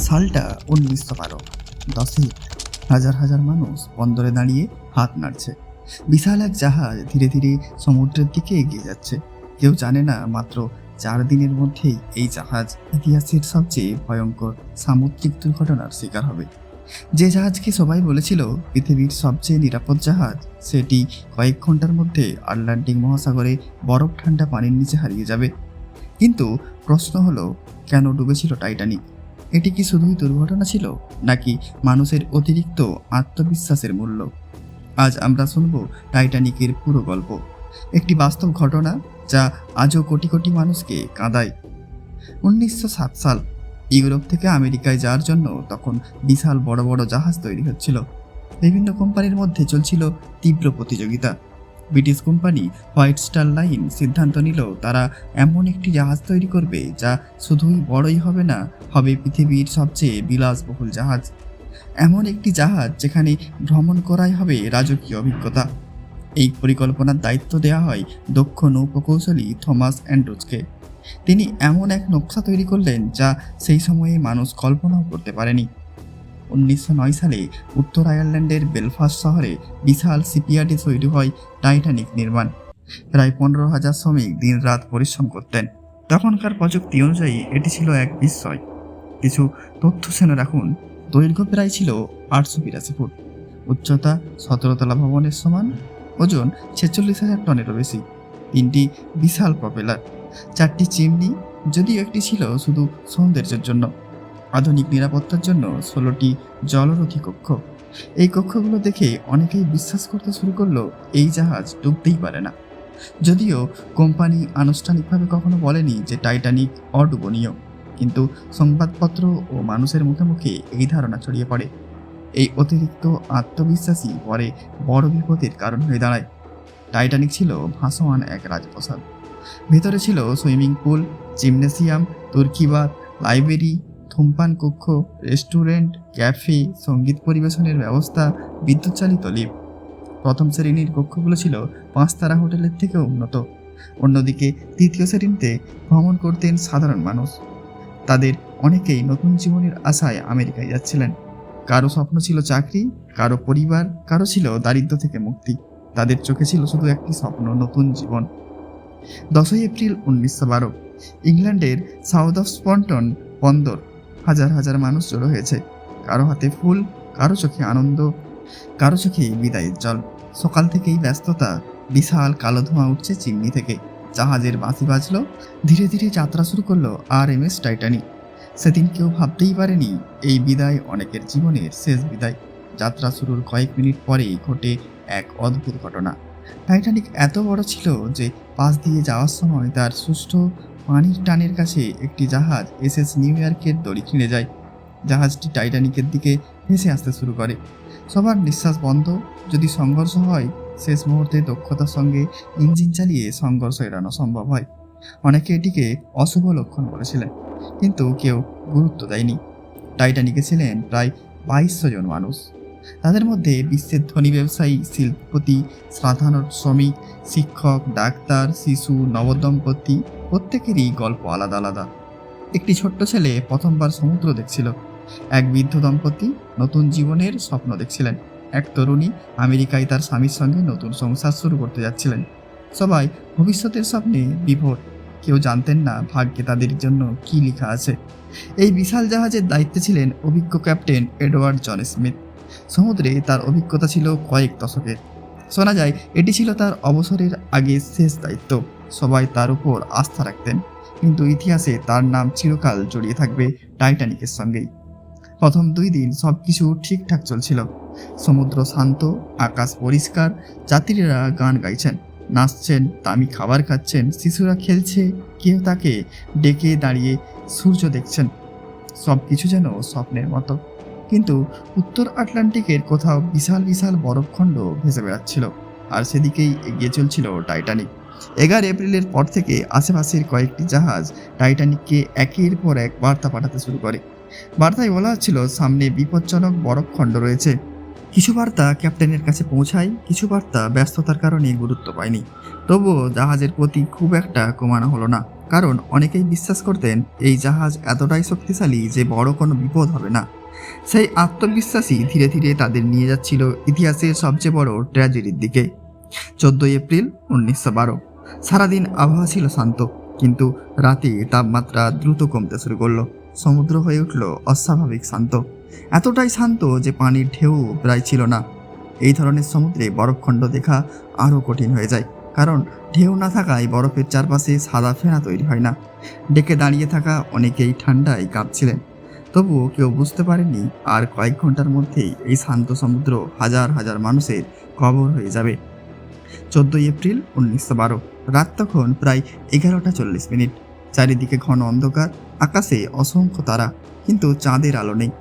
সালটা 1912। 10 হাজার হাজার মানুষ বন্দরে দাঁড়িয়ে হাত নাড়ছে। বিশাল এক জাহাজ ধীরে ধীরে সমুদ্রের দিকে এগিয়ে যাচ্ছে। কেউ জানে না মাত্র 4 দিনের মধ্যেই এই জাহাজ ইতিহাসের সবচেয়ে ভয়ঙ্কর সামুদ্রিক দুর্ঘটনার শিকার হবে। যে জাহাজকে সবাই বলেছিল পৃথিবীর সবচেয়ে নিরাপদ জাহাজ, সেটি কয়েক ঘন্টার মধ্যে আটলান্টিক মহাসাগরে বরফ ঠান্ডা পানির নিচে হারিয়ে যাবে। কিন্তু প্রশ্ন হলো, কেন ডুবেছিল টাইটানিক? এটি কি শুধুই দুর্ঘটনা ছিল, নাকি মানুষের অতিরিক্ত আত্মবিশ্বাসের মূল্য? আজ আমরা শুনব টাইটানিকের পুরো গল্প, একটি বাস্তব ঘটনা যা আজও কোটি কোটি মানুষকে কাঁদায়। 1907 সাল। ইউরোপ থেকে আমেরিকায় যাওয়ার জন্য তখন বিশাল বড় বড় জাহাজ তৈরি হচ্ছিল। বিভিন্ন কোম্পানির মধ্যে চলছিল তীব্র প্রতিযোগিতা। British company white star line সিদ্ধান্ত নিল তারা এমন একটি জাহাজ তৈরি করবে যা শুধুই বড়ই হবে না, হবে পৃথিবীর সবচেয়ে বিলাসবহুল জাহাজ। এমন একটি জাহাজ যেখানে ভ্রমণ করাই হবে রাজকীয় অভিজ্ঞতা। এই পরিকল্পনার দায়িত্ব দেওয়া হয় দক্ষ নৌপ্রকৌশলী থমাস অ্যান্ড্রুজকে। তিনি এমন এক নকশা তৈরি করলেন যা সেই সময়ে মানুষ কল্পনাও করতে পারেনি। 1909 সালে উত্তর আয়ারল্যান্ডের বেলফাস্ট শহরে বিশাল শিপইয়ার্ডে তৈরি হয় টাইটানিক নির্মাণ। প্রায় 15,000 শ্রমিক দিন রাত পরিশ্রম করতেন। তখনকার প্রযুক্তি অনুযায়ী এটি ছিল এক বিস্ময়। কিছু তথ্য শুনে রাখুন। দৈর্ঘ্য প্রায় ছিল 882 ফুট, উচ্চতা 17 তলা ভবনের সমান, ওজন 46,000 টনেরও বেশি, 3টি বিশাল প্রপেলার, 4টি চিমনি, যদিও একটি ছিল শুধু সৌন্দর্যের জন্য। আধুনিক নিরাপত্তার জন্য 16টি জলরোধী কক্ষ। এই কক্ষগুলো দেখে অনেকেই বিশ্বাস করতে শুরু করলো এই জাহাজ ডুবতেই পারে না। যদিও কোম্পানি আনুষ্ঠানিকভাবে কখনো বলেনি যে টাইটানিক অডুবনীয়, কিন্তু সংবাদপত্র ও মানুষের মুখে মুখে এই ধারণা ছড়িয়ে পড়ে। এই অতিরিক্ত আত্মবিশ্বাসী পরে বড় বিপদের কারণ হয়ে দাঁড়ায়। টাইটানিক ছিল ভাসমান এক রাজপ্রাসাদ। ভেতরে ছিল সুইমিং পুল, জিমনেসিয়াম, তুর্কিবাদ, লাইব্রেরি, ধূমপান কক্ষ, রেস্টুরেন্ট, ক্যাফে, সঙ্গীত পরিবেশনের ব্যবস্থা, বিদ্যুৎ চালিত লিফট। প্রথম শ্রেণীর কক্ষগুলো ছিল 5 তারা হোটেলের থেকেও উন্নত। অন্যদিকে তৃতীয় শ্রেণীতে ভ্রমণ করতেন সাধারণ মানুষ। তাদের অনেকেই নতুন জীবনের আশায় আমেরিকায় যাচ্ছিলেন। কারো স্বপ্ন ছিল চাকরি, কারো পরিবার, কারো ছিল দারিদ্র্য থেকে মুক্তি। তাদের চোখে ছিল শুধু একটি স্বপ্ন, নতুন জীবন। 10 এপ্রিল 1912 ইংল্যান্ডের সাউথ অফ স্পন্টন বন্দর। হাজার হাজার মানুষ জড়ো হয়েছে। কারো হাতে ফুল, কারো চোখে আনন্দ, কারো চোখে বিদায়ের জল। সকাল থেকেই ব্যস্ততা। বিশাল কালো ধোঁয়া উঠছে চিমনি থেকে। জাহাজের বাঁশি বাজলো। ধীরে ধীরে যাত্রা শুরু করলো RMS টাইটানিক। সেদিন কেউ ভাবতেই পারেনি এই বিদায় অনেকের জীবনের শেষ বিদায়। যাত্রা শুরুর কয়েক মিনিট পরেই ঘটে এক অদ্ভুত ঘটনা। টাইটানিক এত বড় ছিল যে পাশ দিয়ে যাওয়ার সময় তার সুষ্ঠু পানির টানের কাছে একটি জাহাজ SS নিউ ইয়র্কের দড়ি ছিঁড়ে যায়। জাহাজটি টাইটানিকের দিকে ভেসে আসতে শুরু করে। সবার নিঃশ্বাস বন্ধ। যদি সংঘর্ষ হয়, শেষ মুহূর্তে দক্ষতার সঙ্গে ইঞ্জিন চালিয়ে সংঘর্ষ এড়ানো সম্ভব হয়। অনেকে এটিকে অশুভ লক্ষণ বলেছিলেন, কিন্তু কেউ গুরুত্ব দেয়নি। টাইটানিকে ছিলেন প্রায় 2200 জন মানুষ। তাদের মধ্যে বিশ্বের ধনী ব্যবসায়ী, শিল্পপতি, সাধারণ শ্রমিক, শিক্ষক, ডাক্তার, শিশু, নবদম্পতি, প্রত্যেকেরই গল্প আলাদা আলাদা। একটি ছোট্ট ছেলে প্রথমবার সমুদ্র দেখছিল। এক বৃদ্ধ দম্পতি নতুন জীবনের স্বপ্ন দেখছিলেন। এক তরুণী আমেরিকায় তার স্বামীর সঙ্গে নতুন সংসার শুরু করতে যাচ্ছিলেন। সবাই ভবিষ্যতের স্বপ্নে বিভোর। কেউ জানতেন না ভাগ্যে তাদের জন্য কি লেখা আছে। এই বিশাল জাহাজের দায়িত্বে ছিলেন অভিজ্ঞ ক্যাপ্টেন এডওয়ার্ড জন স্মিথ। সমুদ্রে তার অভিজ্ঞতা ছিল কয়েক দশকের। শোনা যায় এটি ছিল তার অবসরের আগে শেষ দায়িত্ব। সবাই তার উপর আস্থা রাখতেন, কিন্তু ইতিহাসে তার নাম চিরকাল জড়িয়ে থাকবে টাইটানিকের সঙ্গেই। প্রথম 2 দিন সবকিছু ঠিকঠাক চলছিল। সমুদ্র শান্ত, আকাশ পরিষ্কার, যাত্রীরা গান গাইছেন, নাচছেন, দামি খাবার খাচ্ছেন, শিশুরা খেলছে, কেউ তাকে ডেকে দাঁড়িয়ে সূর্য দেখছেন। সব কিছু যেন স্বপ্নের মতো। কিন্তু উত্তর আটলান্টিকের কোথাও বিশাল বিশাল বরফখণ্ড ভেসে বেড়াচ্ছিল, আর সেদিকেই এগিয়ে চলছিল টাইটানিক। 11 এপ্রিলের পর থেকে আশেপাশের কয়েকটি জাহাজ টাইটানিককে একের পর এক বার্তা পাঠাতে শুরু করে। বার্তায় বলা হচ্ছিল সামনে বিপজ্জনক বরফখণ্ড রয়েছে, কিছু বার্তা ক্যাপ্টেনের কাছে পৌঁছায়, কিছু বার্তা ব্যস্ততার কারণে গুরুত্ব পায়নি। তবুও জাহাজের প্রতি খুব একটা কমানো হলো না, কারণ অনেকেই বিশ্বাস করতেন এই জাহাজ এতটাই শক্তিশালী যে বড় কোনো বিপদ হবে না। সেই আত্মবিশ্বাসী ধীরে ধীরে তাদের নিয়ে যাচ্ছিল ইতিহাসের সবচেয়ে বড় ট্র্যাজেডির দিকে। 14 এপ্রিল 1912। সারাদিন আবহাওয়া ছিল শান্ত, কিন্তু রাতে তাপমাত্রা দ্রুত কমতে শুরু করলো। সমুদ্র হয়ে উঠল অস্বাভাবিক শান্ত, এতটাই শান্ত যে পানির ঢেউ প্রায় ছিল না। এই ধরনের সমুদ্রে বরফখণ্ড দেখা আরও কঠিন হয়ে যায়, কারণ ঢেউ না থাকায় বরফের চারপাশে সাদা ফেনা তৈরি হয় না। ডেকে দাঁড়িয়ে থাকা অনেকেই ঠান্ডায় কাঁপছিলেন, তবুও কেউ বুঝতে পারেনি আর কয়েক ঘন্টার মধ্যেই এই শান্ত সমুদ্র হাজার হাজার মানুষের কবর হয়ে যাবে। 14 এপ্রিল 1912। রাত তখন প্রায় 11টা 40 মিনিট। চারিদিকে ঘন অন্ধকার, আকাশে অসংখ্য তারা, কিন্তু চাঁদের আলো নেই।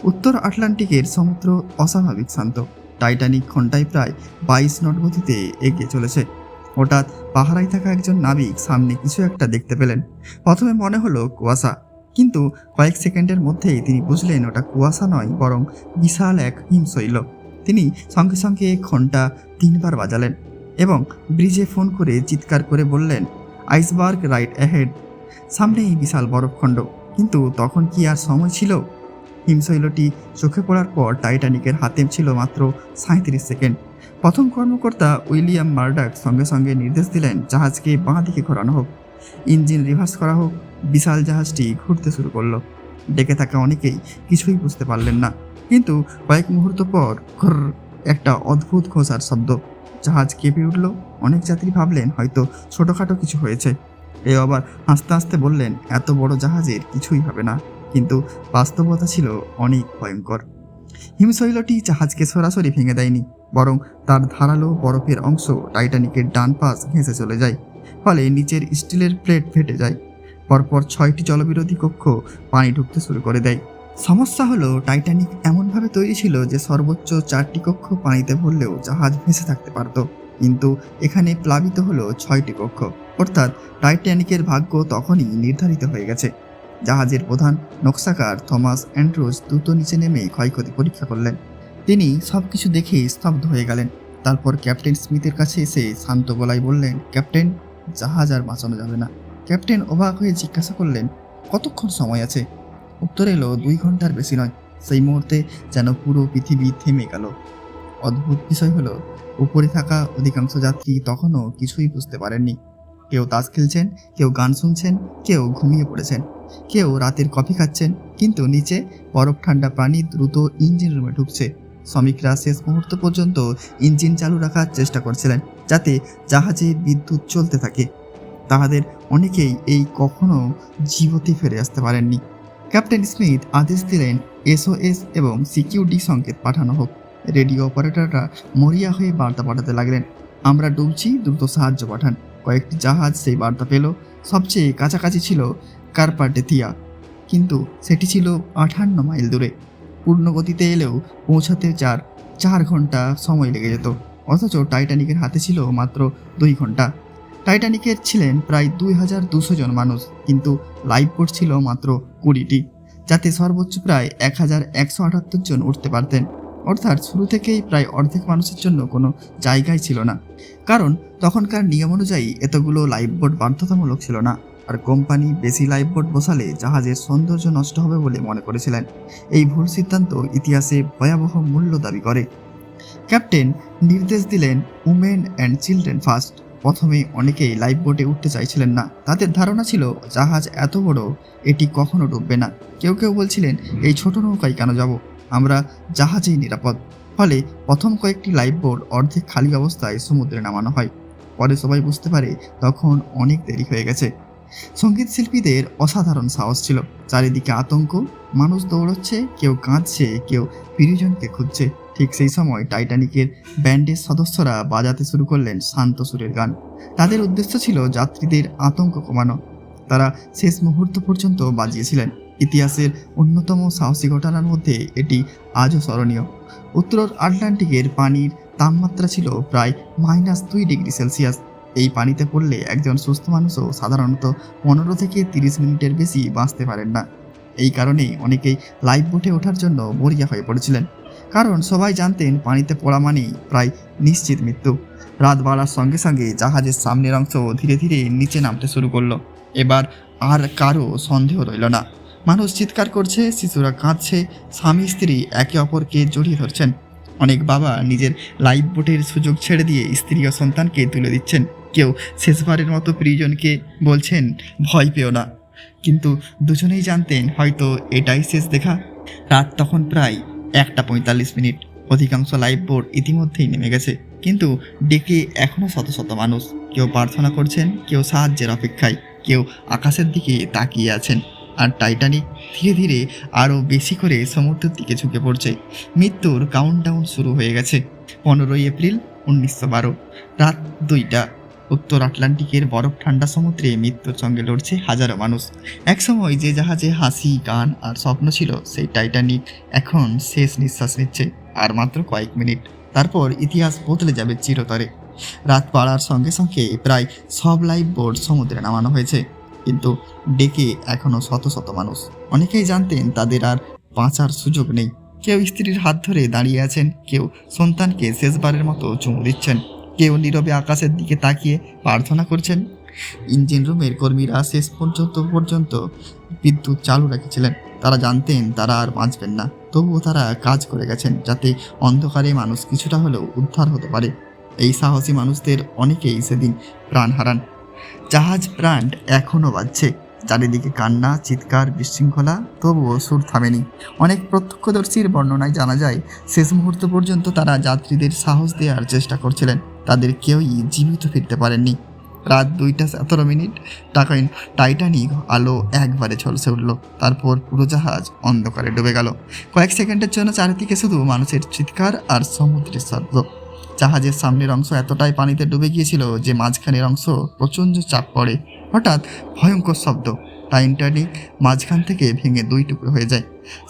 উত্তর আটলান্টিকের সমুদ্র অস্বাভাবিক শান্ত। টাইটানিক ঘন্টায় প্রায় 22 নট গতিতে এগিয়ে চলেছে। হঠাৎ পাহারায় থাকা একজন নাবিক সামনে কিছু একটা দেখতে পেলেন। প্রথমে মনে হলো কুয়াশা, কিন্তু কয়েক সেকেন্ডের মধ্যেই তিনি বুঝলেন ওটা কুয়াশা নয়, বরং বিশাল এক হিমশৈল। তিনি সঙ্গে সঙ্গে ঘন্টা 3বার বাজালেন এবং ব্রিজে ফোন করে চিৎকার করে বললেন, আইসবার্গ রাইট অ্যাহেড। সামনেই বিশাল বরফখণ্ড, কিন্তু তখন কি আর সময় ছিল? হিমশৈলটি চোখে পড়ার পর টাইটানিকের হাতে ছিল মাত্র 37 সেকেন্ড। প্রথম কর্মকর্তা উইলিয়াম মার্ডাক সঙ্গে সঙ্গে নির্দেশ দিলেন জাহাজকে বাঁ দিকে ঘোরানো হোক, ইঞ্জিন রিভার্স করা হোক। বিশাল জাহাজটি ঘুরতে শুরু করলো। ডেকে থাকা অনেকেই কিছুই বুঝতে পারলেন না, কিন্তু কয়েক মুহূর্ত পর ঘর একটা অদ্ভুত খোঁচার শব্দ। জাহাজ কেঁপে উঠল। অনেক যাত্রী ভাবলেন হয়তো ছোটোখাটো কিছু হয়েছে। কেউ আবার হাসতে হাসতে বললেন এত বড় জাহাজের কিছুই হবে না, কিন্তু বাস্তবতা ছিল অনেক ভয়ঙ্কর। হিমশৈলটি জাহাজকে সরাসরি ভেঙে দেয়নি, বরং তার ধারালো বরফের অংশ টাইটানিকের ডান পাশ ঘেঁষে চলে যায়, ফলে নিচের স্টিলের প্লেট ফেটে যায়। পরপর 6টি জলবিরোধী কক্ষ পানি ঢুকতে শুরু করে দেয়। সমস্যা হলো টাইটানিক এমনভাবে তৈরি ছিল যে সর্বোচ্চ 4টি কক্ষ পানিতে ভরলেও জাহাজ ভেসে থাকতে পারত, কিন্তু এখানে প্লাবিত হলো 6টি কক্ষ। অর্থাৎ টাইটানিকের ভাগ্য তখনই নির্ধারিত হয়ে গেছে। জাহাজের প্রধান নকশাকার থমাস অ্যান্ড্রুজ দ্রুত নিচে নেমে ক্ষয়ক্ষতি পরীক্ষা করলেন। তিনি সবকিছু দেখে স্তব্ধ হয়ে গেলেন। তারপর ক্যাপ্টেন স্মিথের কাছে এসে শান্ত গলায় বললেন, ক্যাপ্টেন, জাহাজ আর বাঁচানো যাবে না। ক্যাপ্টেন অবাক হয়ে জিজ্ঞাসা করলেন, কতক্ষণ সময় আছে? উত্তর এলো, 2 ঘন্টার বেশি নয়। সেই মুহূর্তে যেন পুরো পৃথিবী থেমে গেল। অদ্ভুত বিষয় হলো, উপরে থাকা অধিকাংশ যাত্রী তখনও কিছুই বুঝতে পারেননি। কেউ তাস খেলছেন, কেউ গান শুনছেন, কেউ ঘুমিয়ে পড়েছেন, কেউ রাতের কফি খাচ্ছেন, কিন্তু নিচে বরফ ঠান্ডা পানি দ্রুত ইঞ্জিন রুমে ঢুকছে। শ্রমিকরা শেষ মুহূর্ত পর্যন্ত ইঞ্জিন চালু রাখার চেষ্টা করছিলেন, যাতে জাহাজে বিদ্যুৎ চলতে থাকে। তাহাদের অনেকেই এই কখনো জীবতে ফিরে আসতে পারেননি। ক্যাপ্টেন স্মিথ আদেশ দিলেন SOS এবং সিকিউরিটি সংকেত পাঠানো হোক। রেডিও অপারেটররা মরিয়া হয়ে বার্তা পাঠাতে লাগলেন, আমরা ডুবছি, দ্রুত সাহায্য পাঠান। কয়েকটি জাহাজ সেই বার্তা পেল। সবচেয়ে কাছাকাছি ছিল কার্পাটেথিয়া, কিন্তু সেটি ছিল 58 মাইল দূরে। পূর্ণ গতিতে এলেও পৌঁছাতে 4 ঘন্টা সময় লেগে যেত, অথচ টাইটানিকের হাতে ছিল মাত্র 2 ঘন্টা। টাইটানিকের ছিলেন প্রায় 2200 জন মানুষ, কিন্তু লাইফ বোট ছিল মাত্র 20টি, যাতে সর্বোচ্চ প্রায় 1178 জন উঠতে পারতেন। অর্থাৎ শুরু থেকেই প্রায় অর্ধেক মানুষের জন্য কোনো জায়গাই ছিল না, কারণ তখনকার নিয়ম অনুযায়ী এতগুলো লাইফ বোট বাধ্যতামূলক ছিল না, আর কোম্পানি বেশি লাইফ বোট বসালে জাহাজের সৌন্দর্য নষ্ট হবে বলে মনে করেছিলেন। এই ভুল সিদ্ধান্ত ইতিহাসে ভয়াবহ মূল্য দাবি করে। ক্যাপ্টেন নির্দেশ দিলেন উমেন অ্যান্ড চিলড্রেন ফার্স্ট। প্রথমে অনেকেই লাইফ বোটে উঠতে চাইছিলেন না। তাদের ধারণা ছিল জাহাজ এত বড়, এটি কখনো ডুববে না। কেউ কেউ বলছিলেন, এই ছোট নৌকায় কেন যাব, আমরা জাহাজেই নিরাপদ। ফলে প্রথম কয়েকটি লাইফ বোট অর্ধেক খালি অবস্থায় সমুদ্রে নামানো হয়। পরে সবাই বুঝতে পারে তখন অনেক দেরি হয়ে গেছে। সঙ্গীত শিল্পীদের অসাধারণ সাহস ছিল। চারিদিকে আতঙ্ক, মানুষ দৌড়চ্ছে, কেউ কাঁদছে, কেউ প্রিয়জনকে খুঁজছে। ঠিক সেই সময় টাইটানিকের ব্যান্ডের সদস্যরা বাজাতে শুরু করলেন শান্ত সুরের গান। তাদের উদ্দেশ্য ছিল যাত্রীদের আতঙ্ক কমানো। তারা শেষ মুহূর্ত পর্যন্ত বাজিয়েছিলেন। ইতিহাসের অন্যতম সাহসী ঘটনার মধ্যে এটি আজও স্মরণীয়। উত্তর আটলান্টিকের পানির তাপমাত্রা ছিল প্রায় -2 ডিগ্রি সেলসিয়াস। এই পানিতে পড়লে একজন সুস্থ মানুষও সাধারণত 15 থেকে 30 মিনিটের বেশি বাঁচতে পারেন না। এই কারণেই অনেকেই লাইফ বোটে ওঠার জন্য মরিয়া হয়ে পড়েছিলেন। কারণ সবাই জানতেন পানিতে পড়া মানেই প্রায় নিশ্চিত মৃত্যু। রাত বাড়ার সঙ্গে সঙ্গে জাহাজের সামনের অংশ ধীরে ধীরে নিচে নামতে শুরু করলো। এবার আর কারো সন্দেহ রইল না। মানুষ চিৎকার করছে, শিশুরা কাঁদছে, স্বামী স্ত্রী একে অপরকে জড়িয়ে ধরছেন। অনেক বাবা নিজের লাইফ বোটের সুযোগ ছেড়ে দিয়ে স্ত্রী ও সন্তানকে তুলে দিচ্ছেন। কেউ শেষবারের মতো প্রিয়জনকে বলছেন ভয় পেও না, কিন্তু দুজনেই জানতেন হয়তো এটাই শেষ দেখা। রাত তখন প্রায় 1:45। অধিকাংশ লাইফ বোট ইতিমধ্যেই নেমে গেছে, কিন্তু ডেকে এখনও শত শত মানুষ। কেউ প্রার্থনা করছেন, কেউ সাহায্যের অপেক্ষায়, কেউ আকাশের দিকে তাকিয়ে আছেন। আর টাইটানিক ধীরে ধীরে আরও বেশি করে সমুদ্রের দিকে ঝুঁকে পড়ছে। মৃত্যুর কাউন্টডাউন শুরু হয়ে গেছে। 15 এপ্রিল 1912, রাত 2টা। উত্তর আটলান্টিকের বরফ ঠান্ডা সমুদ্রে মৃত্যুর সঙ্গে লড়ছে হাজারো মানুষ। একসময় যে জাহাজে হাসি, গান আর স্বপ্ন ছিল, সেই টাইটানিক এখন শেষ নিঃশ্বাস নিচ্ছে। আর মাত্র কয়েক মিনিট, তারপর ইতিহাস বদলে যাবে চিরতরে। রাত বাড়ার সঙ্গে সঙ্গে প্রায় সব লাইফ বোট সমুদ্রে নামানো হয়েছে, কিন্তু ডেকে এখনও শত শত মানুষ। অনেকেই জানতেন তাদের আর বাঁচার সুযোগ নেই। কেউ স্ত্রীর হাত ধরে দাঁড়িয়ে আছেন, কেউ সন্তানকে শেষবারের মতো চুমু দিচ্ছেন, কেউ নীরবে আকাশের দিকে তাকিয়ে প্রার্থনা করছেন। ইঞ্জিন রুমের কর্মীরা শেষ পর্যন্ত বিদ্যুৎ চালু রেখেছিলেন। তারা জানতেন তারা আর বাঁচবেন না, তবুও তারা কাজ করে গেছেন যাতে অন্ধকারে মানুষ কিছুটা হলেও উদ্ধার হতে পারে। এই সাহসী মানুষদের অনেকেই সেদিন প্রাণ হারান। জাহাজ ব্র্যান্ড এখনও বাজছে, চারিদিকে কান্না, চিৎকার, বিশৃঙ্খলা, তবুও সুর থামেনি। অনেক প্রত্যক্ষদর্শীর বর্ণনায় জানা যায় শেষ মুহূর্ত পর্যন্ত তারা যাত্রীদের সাহস দেওয়ার চেষ্টা করছিলেন। তাদের কেউই জীবিত ফিরতে পারেননি। রাত 2:17, টাইটানিক আলো একবারে ঝলসে উঠল। তারপর পুরো জাহাজ অন্ধকারে ডুবে গেল। কয়েক সেকেন্ডের জন্য চারিদিকে শুধু মানুষের চিৎকার আর সমুদ্রের শব্দ। জাহাজের সামনের অংশ এতটাই পানিতে ডুবে গিয়েছিল যে মাঝখানের অংশ প্রচণ্ড চাপ পড়ে। হঠাৎ ভয়ঙ্কর শব্দ, টাইটানিক মাঝখান থেকে ভেঙে 2 টুকরো হয়ে যায়।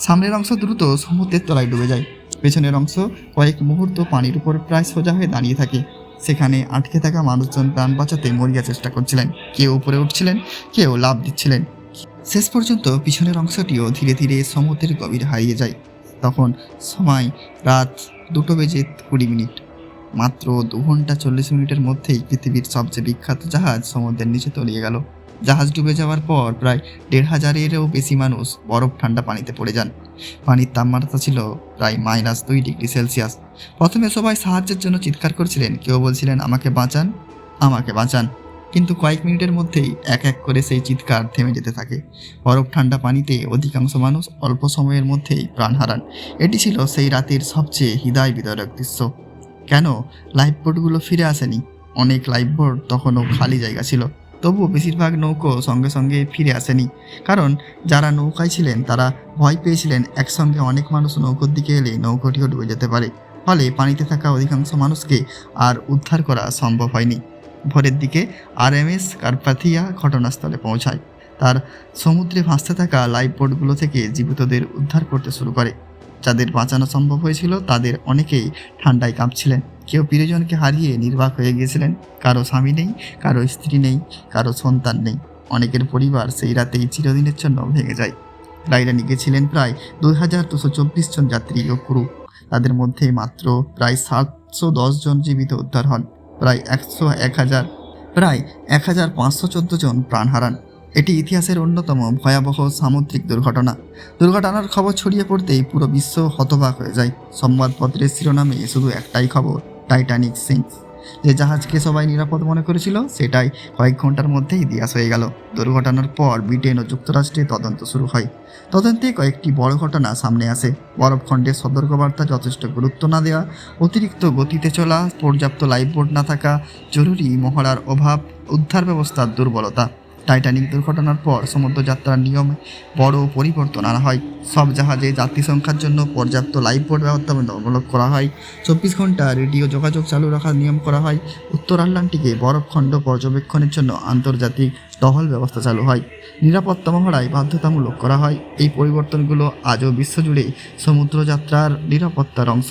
সামনের অংশ দ্রুত সমুদ্রের তলায় ডুবে যায়। পেছনের অংশ কয়েক মুহূর্ত পানির উপর প্রায় সোজা হয়ে দাঁড়িয়ে থাকে। সেখানে আটকে থাকা মানুষজন প্রাণ বাঁচাতে মরিয়া চেষ্টা করছিলেন। কেউ উপরে উঠছিলেন, কেউ লাফ দিচ্ছিলেন। শেষ পর্যন্ত পিছনের অংশটিও ধীরে ধীরে সমুদ্রের গভীরে হারিয়ে যায়। তখন সময় রাত 2:20। মাত্র 2 ঘন্টা 40 মিনিটের মধ্যেই পৃথিবীর সবচেয়ে বিখ্যাত জাহাজ সমুদ্রের নিচে তলিয়ে গেল। জাহাজ ডুবে যাওয়ার পর প্রায় 1,500-এরও বেশি মানুষ বরফ ঠান্ডা পানিতে পড়ে যান। পানির তাপমাত্রা ছিল প্রায় -2 ডিগ্রি সেলসিয়াস। প্রথমে সবাই সাহায্যের জন্য চিৎকার করছিলেন, কেউ বলছিলেন আমাকে বাঁচান, আমাকে বাঁচান। কিন্তু কয়েক মিনিটের মধ্যেই এক এক করে সেই চিৎকার থেমে যেতে থাকে। বরফ ঠান্ডা পানিতে অধিকাংশ মানুষ অল্প সময়ের মধ্যেই প্রাণ হারান। এটি ছিল সেই রাতের সবচেয়ে হৃদয় বিদারক দৃশ্য। কেন লাইফবোটগুলো ফিরে আসেনি? অনেক লাইফবোট তখনও খালি জায়গা ছিল, তবুও বেশিরভাগ নৌকো সঙ্গে সঙ্গে ফিরে আসেনি। কারণ যারা নৌকায় ছিলেন তারা ভয় পেয়েছিলেন একসঙ্গে অনেক মানুষ নৌকোর দিকে এলে নৌকোটিও ডুবে যেতে পারে। ফলে পানিতে থাকা অধিকাংশ মানুষকে আর উদ্ধার করা সম্ভব হয়নি। ভোরের দিকে আরএমএস কার্পাথিয়া ঘটনাস্থলে পৌঁছায়। তার সমুদ্রে ভাসতে থাকা লাইফবোটগুলো থেকে জীবিতদের উদ্ধার করতে শুরু করে। যাদের বাঁচানো সম্ভব হয়েছিল তাদের অনেকেই ঠান্ডায় কাঁপছিলেন। কেউ প্রিয়জনকে হারিয়ে নির্বাক হয়ে গিয়েছিলেন। কারো স্বামী নেই, কারো স্ত্রী নেই, কারো সন্তান নেই। অনেকের পরিবার সেই রাতেই চিরদিনের জন্য ভেঙে যায়। টাইটানিকে ছিলেন প্রায় 2,224 জন যাত্রী ও ক্রু। তাদের মধ্যে মাত্র প্রায় 710 জন জীবিত উদ্ধার হন। প্রায় 1,514 জন প্রাণ হারান। এটি ইতিহাসের অন্যতম ভয়াবহ সামুদ্রিক দুর্ঘটনা। দুর্ঘটনার খবর ছড়িয়ে পড়তেই পুরো বিশ্ব হতবাক হয়ে যায়। সংবাদপত্রের শিরোনামে শুধু একটাই খবর, টাইটানিক সিঙ্কস। যে জাহাজকে সবাই নিরাপদ মনে করেছিল সেটাই কয়েক ঘন্টার মধ্যেই ইতিহাস হয়ে গেল। দুর্ঘটনার পর ব্রিটেন ও যুক্তরাষ্ট্রে তদন্ত শুরু হয়। তদন্তে কয়েকটি বড় ঘটনা সামনে আসে। বরফখণ্ডের সতর্কবার্তা যথেষ্ট গুরুত্ব না দেওয়া, অতিরিক্ত গতিতে চলা, পর্যাপ্ত লাইফবোট না থাকা, জরুরি মহড়ার অভাব, উদ্ধার ব্যবস্থার দুর্বলতা। টাইটানিক দুর্ঘটনার পর সমুদ্রযাত্রার নিয়মে বড় পরিবর্তন আনা হয়। সব জাহাজে যাত্রী সংখ্যার জন্য পর্যাপ্ত লাইফবোট ব্যবস্থা অবলম্বন করা হয়। 24 ঘন্টা রেডিও যোগাযোগ চালু রাখার নিয়ম করা হয়। উত্তর আটলান্টিকে বরফখণ্ড পর্যবেক্ষণের জন্য আন্তর্জাতিক টহল ব্যবস্থা চালু হয়। নিরাপত্তা মহড়াই বাধ্যতামূলক করা হয়। এই পরিবর্তনগুলো আজও বিশ্বজুড়ে সমুদ্রযাত্রার নিরাপত্তার অংশ।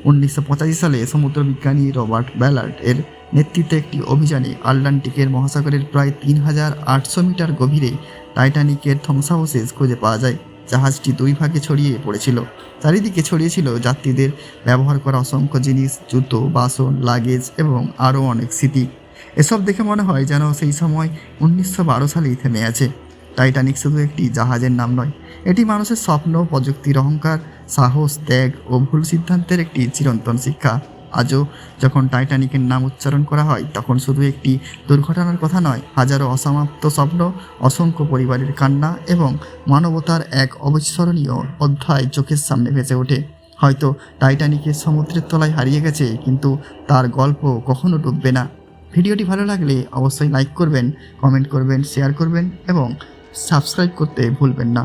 1985 সালে সমুদ্রবিজ্ঞানী রবার্ট ব্যালার্ড এর নেতৃত্বে একটি অভিযানে আটলান্টিকের মহাসাগরের প্রায় 3,800 মিটার গভীরে টাইটানিকের ধ্বংসাবশেষ খুঁজে পাওয়া যায়। জাহাজটি দুই ভাগে ছড়িয়ে পড়েছিল। চারিদিকে ছড়িয়েছিল যাত্রীদের ব্যবহার করা অসংখ্য জিনিস, জুতো, বাসন, লাগেজ এবং আরও অনেক স্মৃতি। এসব দেখে মনে হয় যেন সেই সময় 1912 সালেই থেমে আছে। টাইটানিক শুধু একটি জাহাজের নাম নয়, এটি মানুষের স্বপ্ন, প্রযুক্তির অহংকার, সাহস, ত্যাগ ও ভুল সিদ্ধান্তের একটি চিরন্তন শিক্ষা। আজও যখন টাইটানিকের নাম উচ্চারণ করা হয়, তখন শুধু একটি দুর্ঘটনার কথা নয়, হাজারো অসমাপ্ত স্বপ্ন, অসংখ্য পরিবারের কান্না এবং মানবতার এক অবিস্মরণীয় অধ্যায় চোখের সামনে ভেসে ওঠে। হয়তো টাইটানিকের সমুদ্রের তলায় হারিয়ে গেছে, কিন্তু তার গল্প কখনো ডুববে না। ভিডিওটি ভালো লাগলে অবশ্যই লাইক করবেন, কমেন্ট করবেন, শেয়ার করবেন এবং সাবস্ক্রাইব করতে ভুলবেন না।